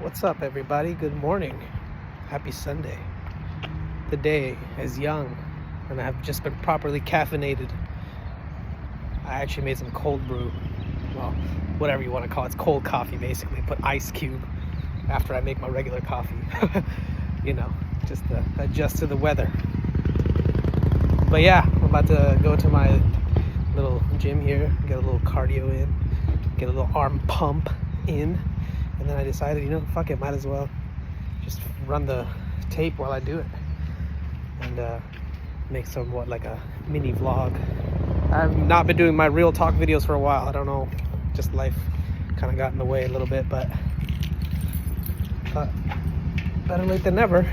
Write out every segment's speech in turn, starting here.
What's up, everybody? Good morning. Happy Sunday. The day is young, and I've just been properly caffeinated. I actually made some cold brew. Well, whatever you want to call it. It's cold coffee, basically. Put ice cube after I make my regular coffee. Just to adjust to the weather. But yeah, I'm about to go to my little gym here, get a little cardio in, get a little arm pump in. And then I decided, fuck it, might as well just run the tape while I do it and make somewhat like a mini vlog. I've not been doing my real talk videos for a while. I don't know, just life kind of got in the way a little bit, but better late than never.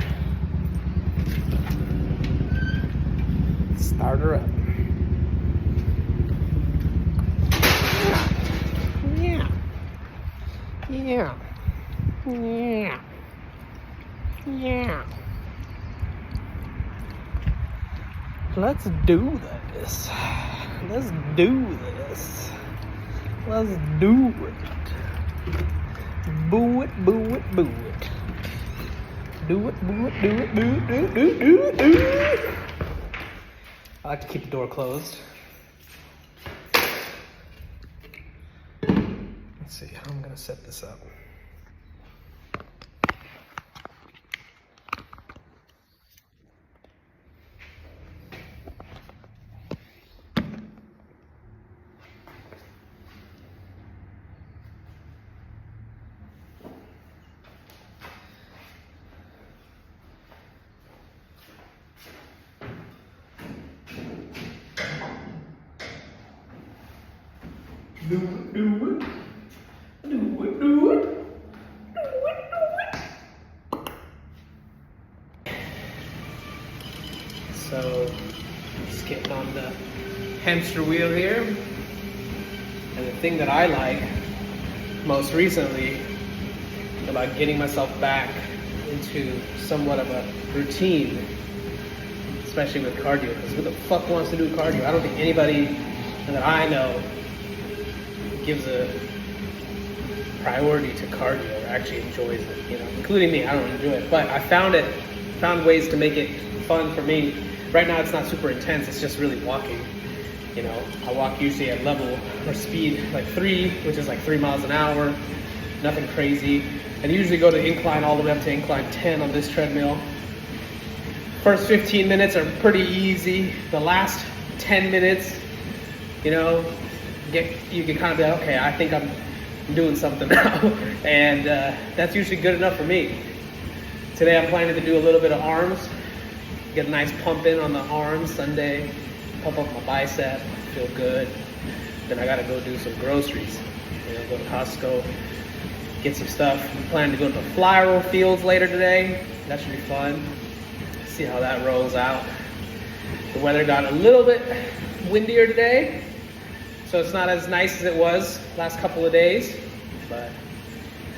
Start her up. Yeah. Let's do this. Let's do this. Let's do it. Boo it, boo it, boo it. Do it, boo it, do it, do it. I like to keep the door closed. Let's see how I'm gonna set this up. Do it, do it. Do it, do it. Do it, do it. So, just getting on the hamster wheel here. And the thing that I like most recently about getting myself back into somewhat of a routine, especially with cardio, because who the fuck wants to do cardio? I don't think anybody that I know gives a priority to cardio or actually enjoys it, including me. I don't enjoy it, but I found ways to make it fun for me. Right now it's not super intense, it's just really walking. I walk usually at level or speed like 3, which is like 3 miles an hour, nothing crazy. And usually go to incline all the way up to incline 10 on this treadmill. First 15 minutes are pretty easy. The last 10 minutes, you can kind of be like, okay, I think I'm doing something now. And that's usually good enough for me. Today I'm planning to do a little bit of arms, get a nice pump in on the arms. Sunday, pump up my bicep, feel good. Then I gotta go do some groceries. Go to Costco, get some stuff. I'm planning to go to the fly roll fields later today. That should be fun. See how that rolls out. The weather got a little bit windier today, so it's not as nice as it was last couple of days, but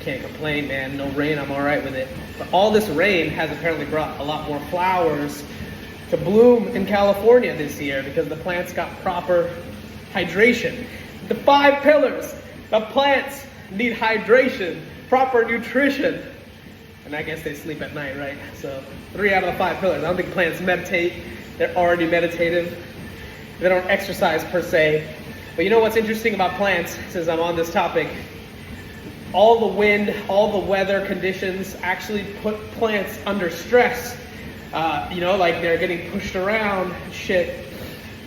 can't complain, man. No rain, I'm all right with it. But all this rain has apparently brought a lot more flowers to bloom in California this year because the plants got proper hydration. The 5 pillars of plants need hydration, proper nutrition. And I guess they sleep at night, right? So 3 out of the 5 pillars. I don't think plants meditate. They're already meditative. They don't exercise per se. But you know what's interesting about plants, since I'm on this topic? All the wind, all the weather conditions actually put plants under stress. Like they're getting pushed around and shit.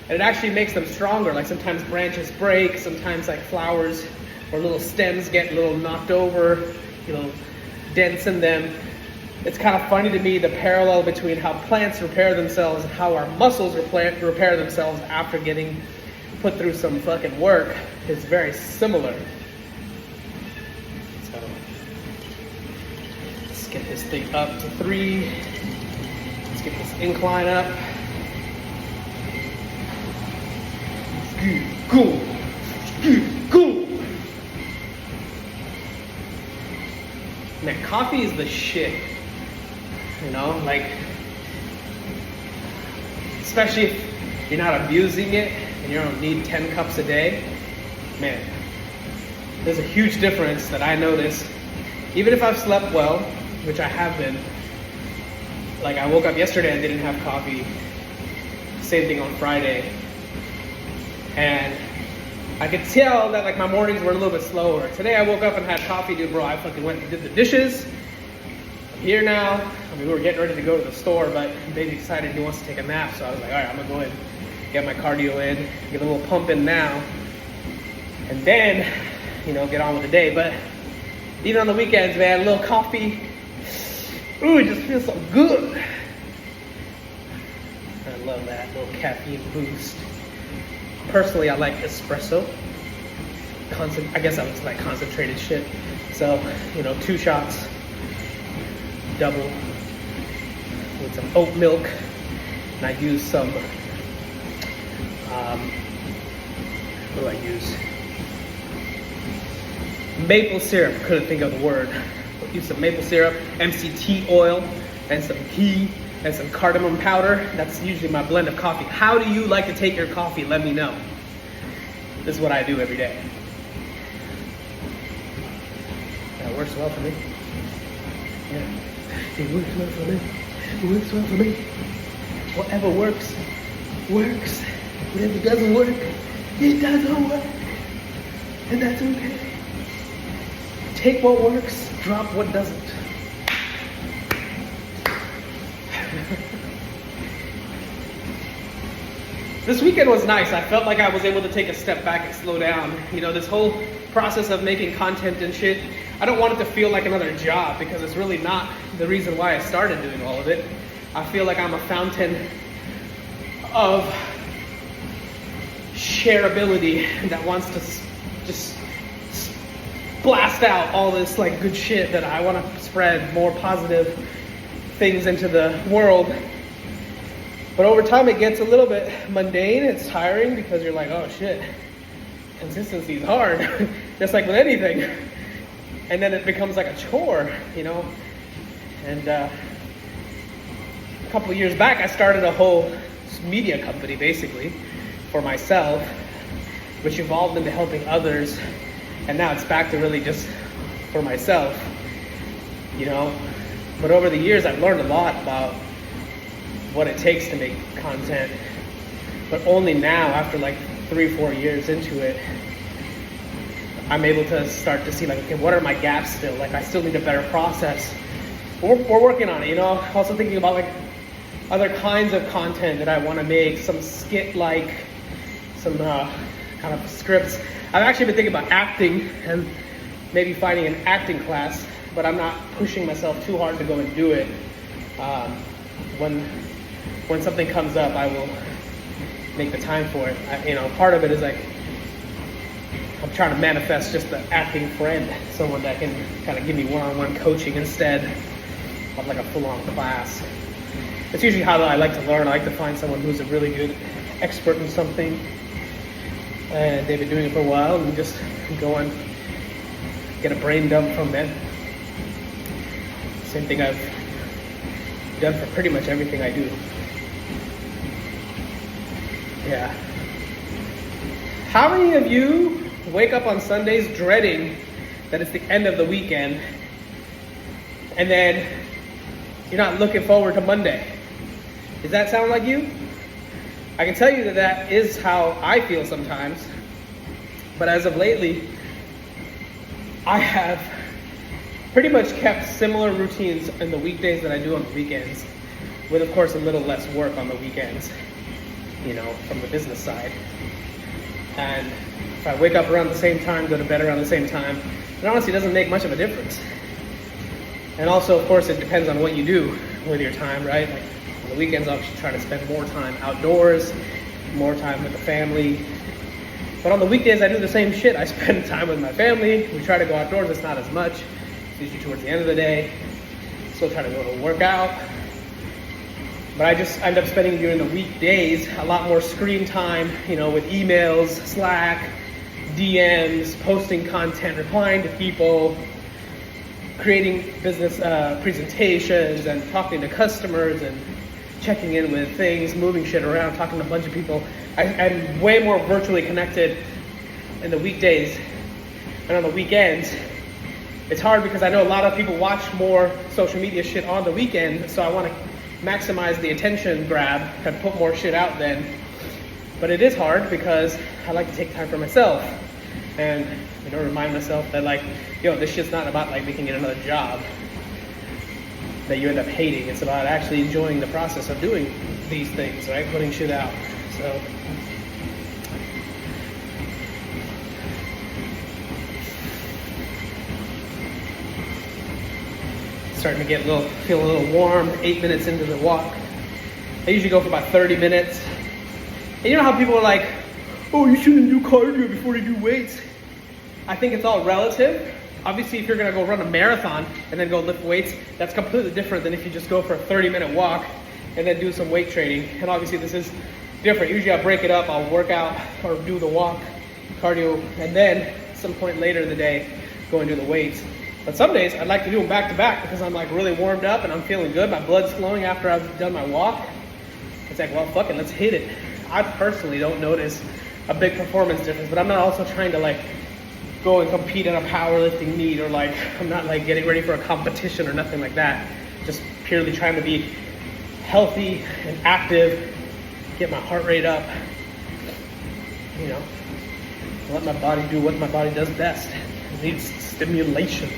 And it actually makes them stronger. Like sometimes branches break, sometimes like flowers or little stems get a little knocked over, dents in them. It's kind of funny to me, the parallel between how plants repair themselves and how our muscles repair themselves after getting put through some fucking work is very similar. So let's get this thing up to 3. Let's get this incline up. Go. Man, coffee is the shit. Especially if you're not abusing it and you don't need 10 cups a day. Man, there's a huge difference that I notice even if I've slept well, which I have been, like I woke up yesterday and didn't have coffee, same thing on Friday, and I could tell that like my mornings were a little bit slower. Today I woke up and had coffee, dude, bro. I fucking went and did the dishes. I'm here now. I mean, we were getting ready to go to the store, but baby decided he wants to take a nap, so I was like, all right, I'm gonna go ahead and get my cardio in, get a little pump in now, and then, you know, get on with the day. But even on the weekends, man, a little coffee, ooh, it just feels so good. I love that little caffeine boost. Personally, I like espresso. I guess I was like concentrated shit. So, you know, 2 shots, double with some oat milk, and I use some. What do I use? Maple syrup. Couldn't think of the word. But use some maple syrup, MCT oil, and some ghee, and some cardamom powder. That's usually my blend of coffee. How do you like to take your coffee? Let me know. This is what I do every day. That works well for me. Yeah, it works well for me. It works well for me. Whatever works, works. Whatever doesn't work, it doesn't work. And that's okay. Take what works, drop what doesn't. This weekend was nice. I felt like I was able to take a step back and slow down. You know, this whole process of making content and shit, I don't want it to feel like another job, because it's really not the reason why I started doing all of it. I feel like I'm a fountain of shareability that wants to just blast out all this like good shit that I want to spread more positive things into the world. But over time it gets a little bit mundane. It's tiring because you're like, oh shit, consistency is hard, just like with anything. And then it becomes like a chore, you know. And a couple of years back, I started a whole media company basically for myself, which evolved into helping others. And now it's back to really just for myself, you know. But over the years, I've learned a lot about what it takes to make content. But only now, after like 3-4 years into it, I'm able to start to see like, okay, what are my gaps still? Like, I still need a better process. We're working on it, you know. Also thinking about like other kinds of content that I want to make, some skit-like, some kind of scripts. I've actually been thinking about acting and maybe finding an acting class, but I'm not pushing myself too hard to go and do it. When something comes up, I will make the time for it. You know, part of it is like, I'm trying to manifest just the acting friend, someone that can kind of give me one-on-one coaching instead of like a full-on class. It's usually how I like to learn. I like to find someone who's a really good expert in something, and they've been doing it for a while, and just go and get a brain dump from them. Same thing I've done for pretty much everything I do. Yeah. How many of you wake up on Sundays dreading that it's the end of the weekend, and then you're not looking forward to Monday? Does that sound like you? I can tell you that that is how I feel sometimes. But as of lately, I have pretty much kept similar routines in the weekdays that I do on the weekends, with of course a little less work on the weekends, you know, from the business side. And if I wake up around the same time, go to bed around the same time, it honestly doesn't make much of a difference. And also, of course, it depends on what you do with your time, right? Like on the weekends, I'll try to spend more time outdoors, more time with the family. But on the weekdays, I do the same shit. I spend time with my family. We try to go outdoors. It's not as much. It's usually towards the end of the day. Still try to go to work out. But I just end up spending during the weekdays a lot more screen time, you know, with emails, Slack, DMs, posting content, replying to people, creating business presentations, and talking to customers, and checking in with things, moving shit around, talking to a bunch of people. I'm way more virtually connected in the weekdays, and on the weekends, it's hard because I know a lot of people watch more social media shit on the weekend, so I want to maximize the attention grab and put more shit out then. But it is hard because I like to take time for myself and, you know, remind myself that, like, yo, this shit's not about like making it another job that you end up hating. It's about actually enjoying the process of doing these things, right? Putting shit out. So starting to feel a little warm 8 minutes into the walk. I usually go for about 30 minutes. And you know how people are like, oh, you shouldn't do cardio before you do weights. I think it's all relative. Obviously, if you're gonna go run a marathon and then go lift weights, that's completely different than if you just go for a 30-minute walk and then do some weight training. And obviously this is different. Usually I break it up, I'll work out or do the walk, cardio, and then some point later in the day, go and do the weights. But some days I'd like to do them back to back because I'm like really warmed up and I'm feeling good. My blood's flowing after I've done my walk. It's like, well, fuck it, let's hit it. I personally don't notice a big performance difference, but I'm not also trying to like go and compete in a powerlifting meet, or like I'm not like getting ready for a competition or nothing like that. Just purely trying to be healthy and active, get my heart rate up, you know, let my body do what my body does best. It needs stimulation.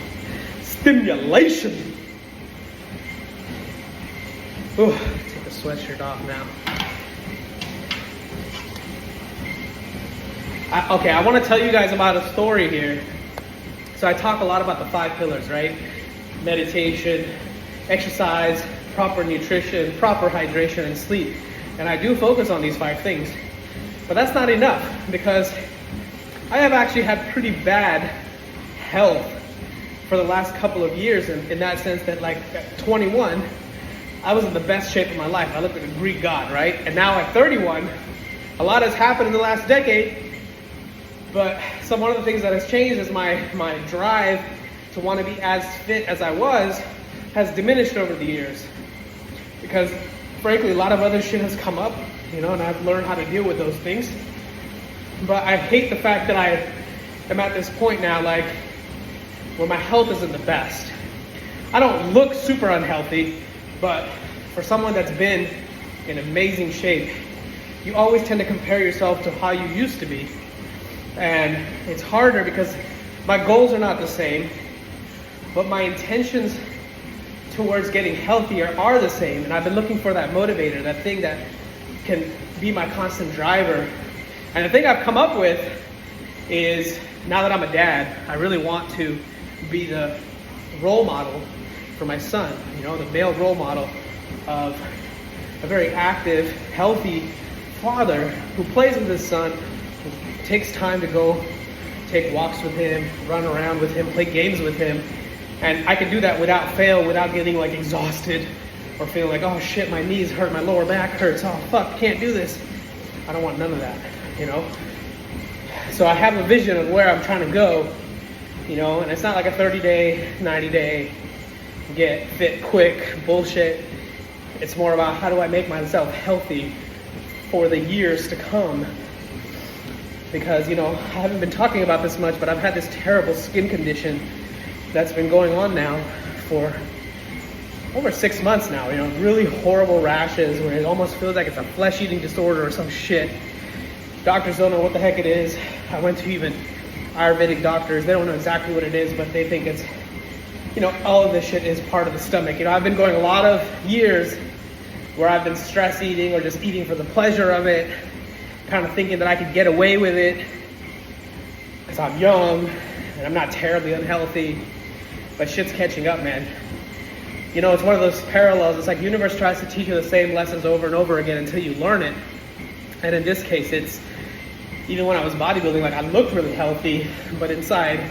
Stimulation! Ooh, take the sweatshirt off now. I want to tell you guys about a story here. So I talk a lot about the 5 pillars, right? Meditation, exercise, proper nutrition, proper hydration, and sleep. And I do focus on these 5 things. But that's not enough, because I have actually had pretty bad health for the last couple of years, in that sense that, like, at 21, I was in the best shape of my life. I looked like a Greek god, right? And now at 31, a lot has happened in the last decade. But one of the things that has changed is my drive to want to be as fit as I was has diminished over the years. Because frankly, a lot of other shit has come up, you know, and I've learned how to deal with those things. But I hate the fact that I am at this point now, like, where my health isn't the best. I don't look super unhealthy, but for someone that's been in amazing shape, you always tend to compare yourself to how you used to be. And it's harder because my goals are not the same, but my intentions towards getting healthier are the same. And I've been looking for that motivator, that thing that can be my constant driver. And the thing I've come up with is, now that I'm a dad, I really want to be the role model for my son, you know, the male role model of a very active, healthy father who plays with his son, who takes time to go take walks with him, run around with him, play games with him. And I can do that without fail, without getting like exhausted or feeling like, oh shit, my knees hurt, my lower back hurts, oh fuck, can't do this. I don't want none of that, you know? So I have a vision of where I'm trying to go, you know, and it's not like a 30-day, 90-day, get fit quick bullshit. It's more about how do I make myself healthy for the years to come. Because, you know, I haven't been talking about this much, but I've had this terrible skin condition that's been going on now for over 6 months now, you know, really horrible rashes where it almost feels like it's a flesh-eating disorder or some shit. Doctors don't know what the heck it is. I went to even Ayurvedic doctors. They don't know exactly what it is, but they think it's, you know, all of this shit is part of the stomach. You know, I've been going a lot of years where I've been stress eating or just eating for the pleasure of it, kind of thinking that I could get away with it because I'm young and I'm not terribly unhealthy, but shit's catching up, man. You know, it's one of those parallels. It's like the universe tries to teach you the same lessons over and over again until you learn it. And in this case, it's, even when I was bodybuilding, like I looked really healthy, but inside,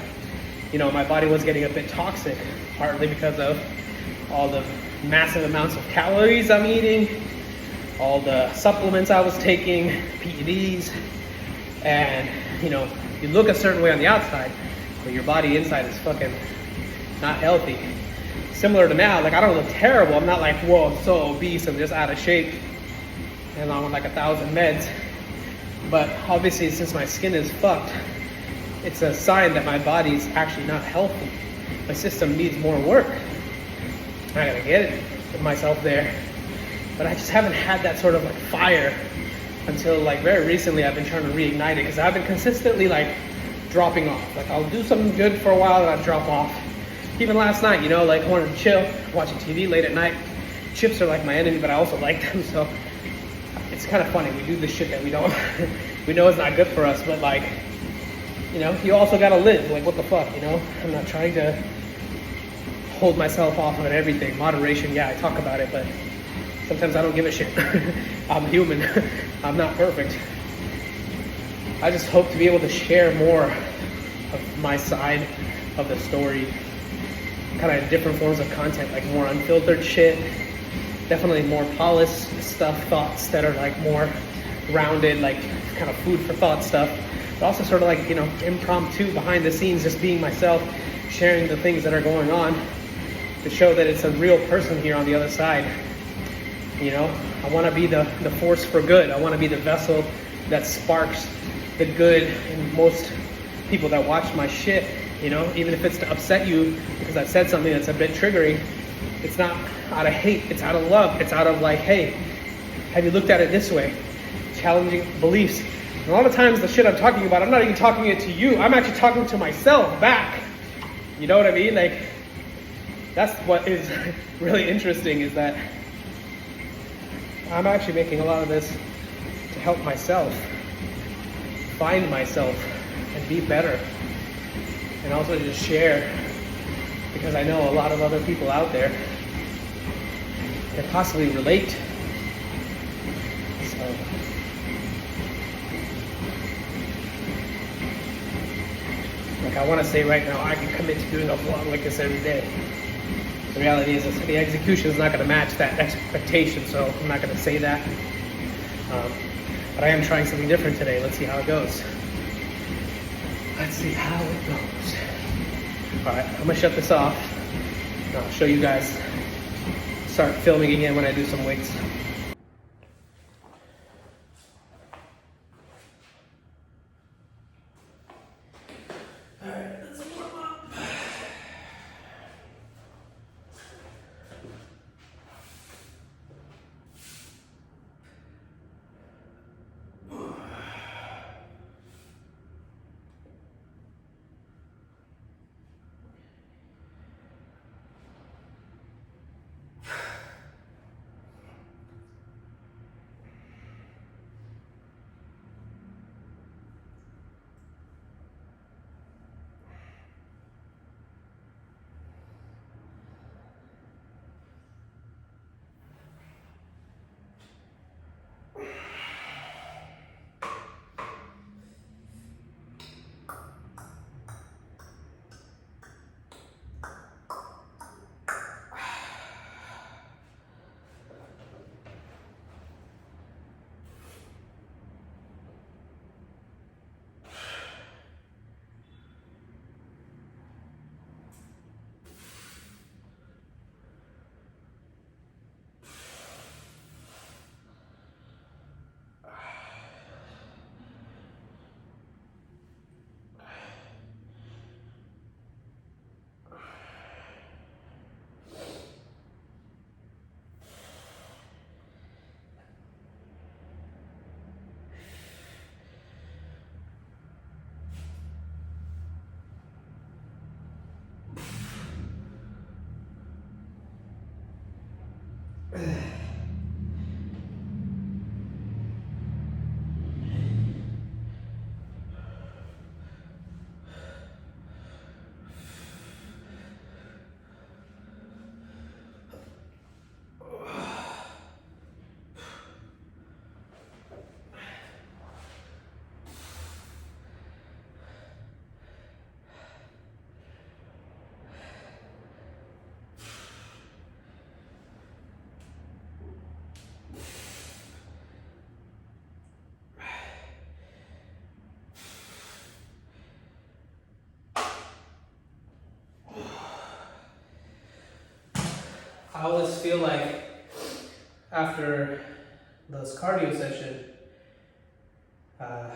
you know, my body was getting a bit toxic, partly because of all the massive amounts of calories I'm eating, all the supplements I was taking, PEDs, and, you know, you look a certain way on the outside, but your body inside is fucking not healthy. Similar to now, like I don't look terrible. I'm not like, whoa, I'm so obese, I'm just out of shape, and I'm on like 1,000 meds. But obviously, since my skin is fucked, it's a sign that my body's actually not healthy. my system needs more work. I gotta get myself there. But I just haven't had that sort of like fire until like very recently. I've been trying to reignite it because I've been consistently like dropping off. Like I'll do something good for a while and I drop off. Even last night, you know, like I wanted to chill, watching TV late at night. Chips are like my enemy, but I also like them, so it's kind of funny. We do this shit that we don't, we know it's not good for us, but like, you know, you also gotta live. Like, what the fuck, you know? I'm not trying to hold myself off on everything. Moderation, yeah, I talk about it, but sometimes I don't give a shit. I'm human. I'm not perfect. I just hope to be able to share more of my side of the story, kind of different forms of content, like more unfiltered shit, definitely more polished stuff, thoughts that are like more rounded, like kind of food for thought stuff, but also sort of like, you know, impromptu, behind the scenes, just being myself, sharing the things that are going on to show that it's a real person here on the other side. You know, I want to be the force for good. I want to be the vessel that sparks the good in most people that watch my shit. You know, even if it's to upset you because I've said something that's a bit triggering, it's not out of hate, it's out of love. It's out of like, hey, have you looked at it this way? Challenging beliefs. And a lot of times the shit I'm talking about, I'm not even talking it to you. I'm actually talking to myself back. You know what I mean? Like, that's what is really interesting, is that I'm actually making a lot of this to help myself find myself and be better. And also just share, because I know a lot of other people out there can possibly relate. So, like, I want to say right now, I can commit to doing a vlog like this every day. The reality is the execution is not going to match that expectation, so I'm not going to say that. But I am trying something different today. Let's see how it goes. Let's see how it goes. All right, I'm gonna shut this off. And I'll show you guys, start filming again when I do some weights. All right, let's warm up. I always feel like after this cardio session, a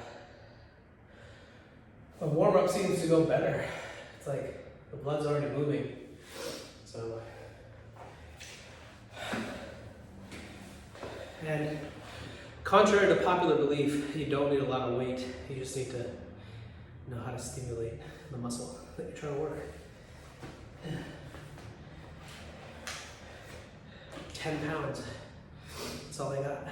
warm-up seems to go better. It's like The blood's already moving. So, and contrary to popular belief, you don't need a lot of weight. You just need to know how to stimulate the muscle that you're trying to work. 10 pounds. That's all I got.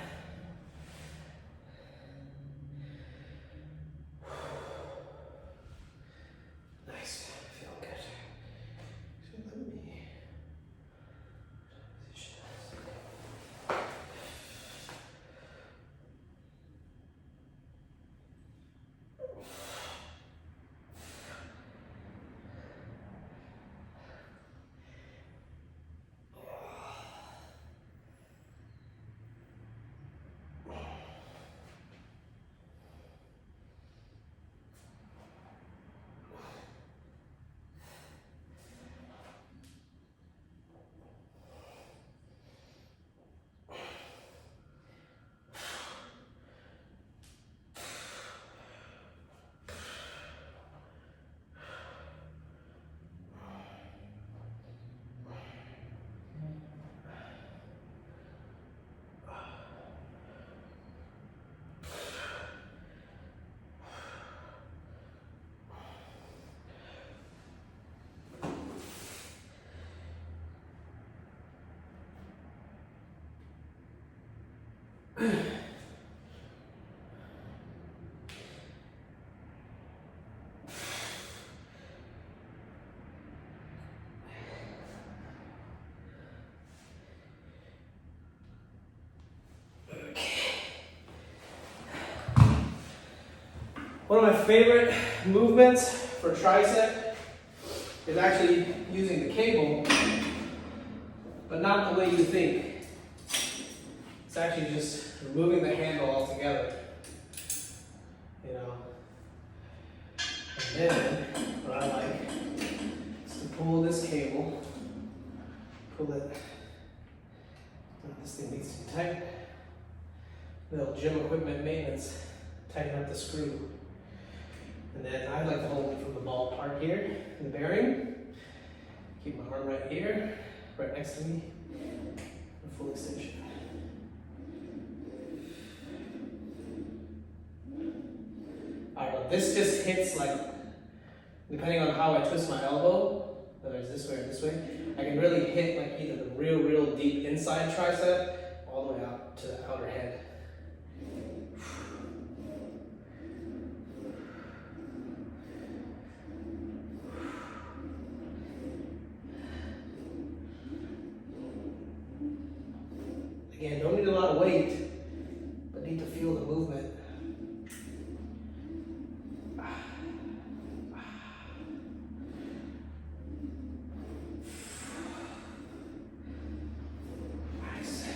Nice. Feeling good. So let me position this. One of my favorite movements for tricep is actually using the cable, but not the way you think. It's actually just removing the handle altogether, you know. And then what I like is to pull this cable, pull it. This thing needs to be tight. Little gym equipment maintenance, tighten up the screw. And then I like to hold it from the ball part here, the bearing. Keep my arm right here, right next to me, a full extension. Alright, well, this just hits like, depending on how I twist my elbow, whether it's this way or this way, I can really hit like either the real deep inside tricep, all the way out to the outer head. Again, don't need a lot of weight, but need to feel the movement. Nice.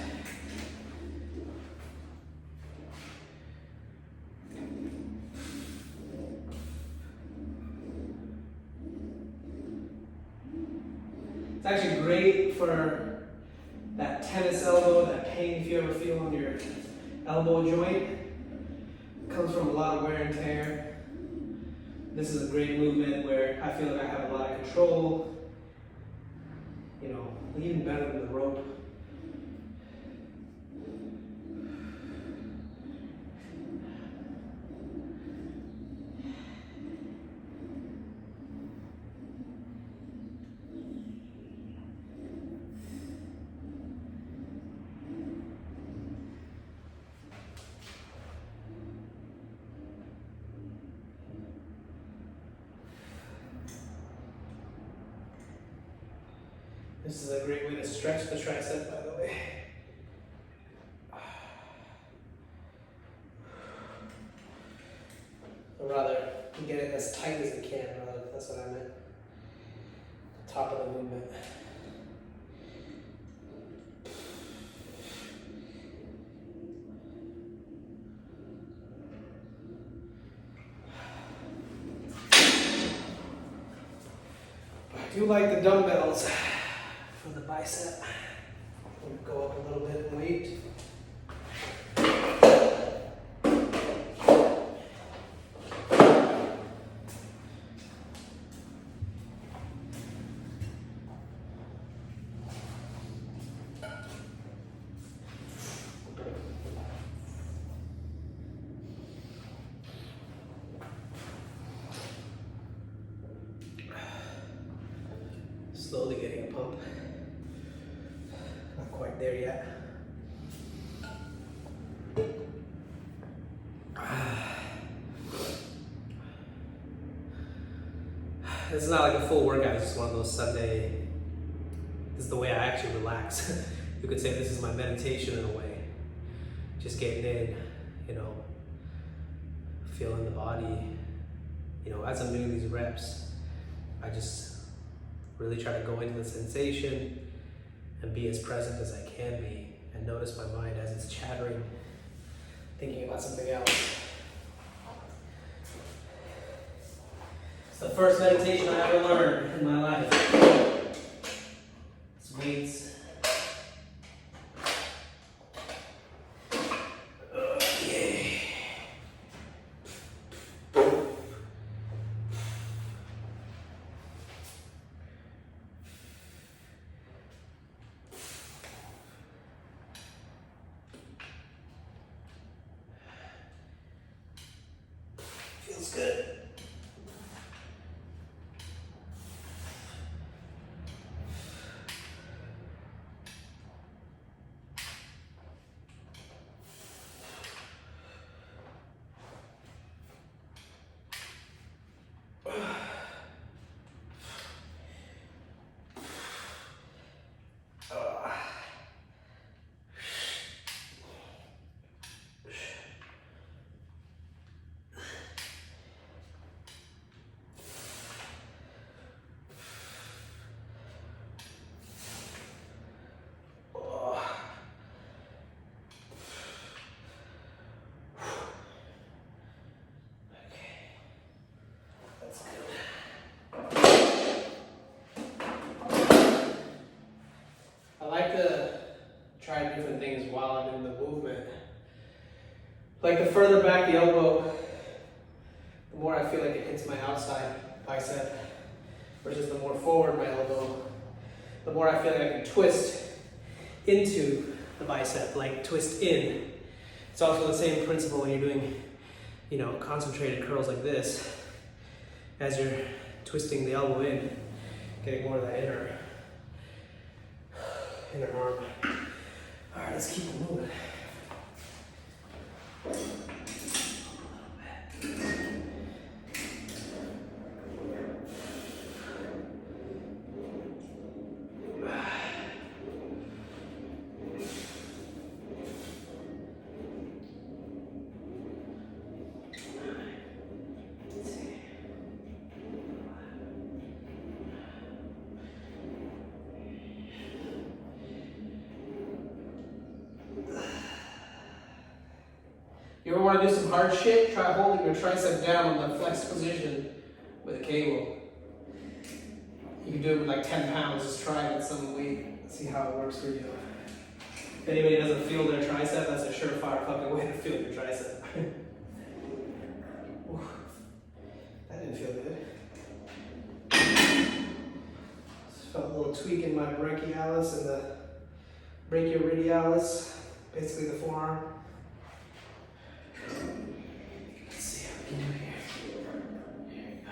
It's actually great for that tennis elbow, that pain if you ever feel on your elbow joint. It comes from a lot of wear and tear. This is a great movement where I feel like I have a lot of control. You know, even better than the rope. This is a great way to stretch the tricep, by the way. Or rather, get it as tight as you can, rather, that's what I meant. Top of the movement. I do like the dumbbells for the bicep. We'll go up a little bit in weight. quite there yet. This is not like a full workout, it's just one of those Sunday, this is the way I actually relax. You could say this is my meditation in a way. Just getting in, you know, feeling the body. You know, as I'm doing these reps, I just really try to go into the sensation and be as present as I can be and notice my mind as it's chattering, thinking about something else. It's the first meditation I ever learned in my life. It's weights. Feels good. I like to try different things while I'm in the movement. Like the further back the elbow, the more I feel like it hits my outside bicep, versus the more forward my elbow, the more I feel like I can twist into the bicep, like twist in. It's also the same principle when you're doing, you know, concentrated curls like this. As you're twisting the elbow in, getting more of that inner arm. All right, let's keep it moving. You ever want to do some hard shit? Try holding your tricep down in the flexed position with a cable. You can do it with like 10 pounds. Just try it at some weight. See how it works for you. If anybody doesn't feel their tricep, that's a surefire fucking way to feel your tricep. That didn't feel good. Just felt a little tweak in my brachialis and the brachioradialis, basically the forearm. Let's see how we can do here. There you go.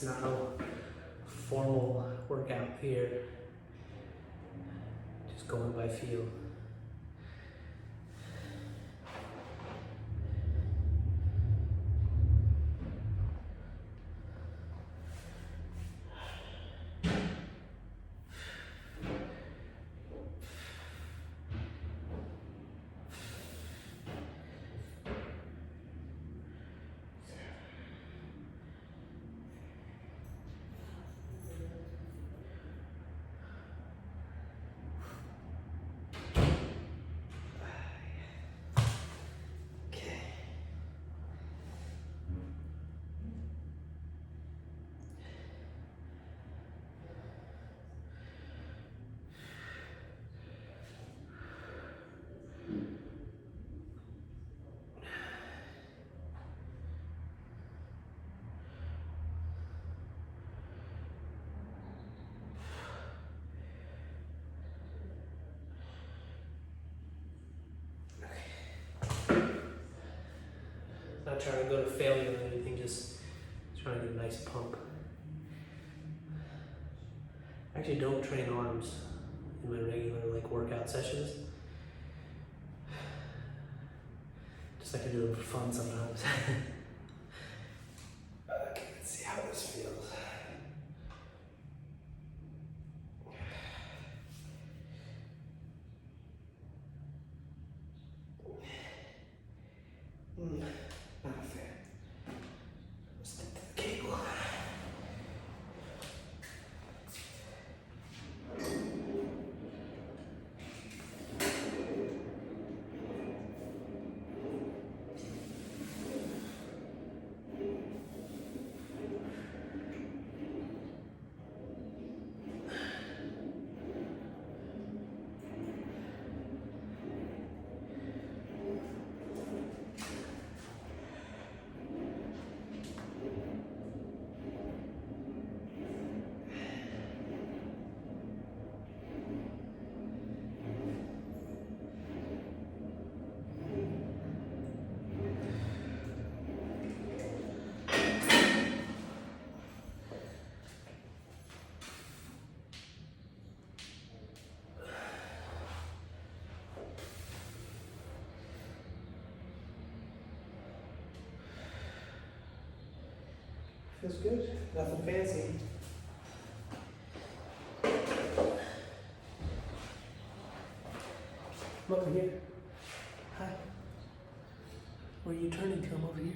not no formal workout here. Just going by feel. Not trying to go to failure or anything, just trying to get a nice pump. I actually don't train arms in my regular workout sessions. Just like to do it for fun sometimes. Okay, let's see how this feels. Not a fan. Stick to the cable. Feels good. Nothing fancy. Come over here. Hi. Where are you turning to? I'm over here.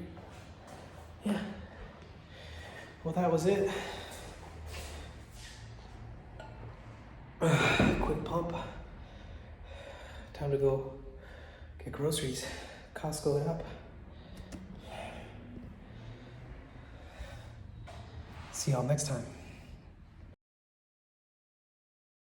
Yeah. Well, that was it. Quick pump. Time to go get groceries. Costco app. See y'all next time.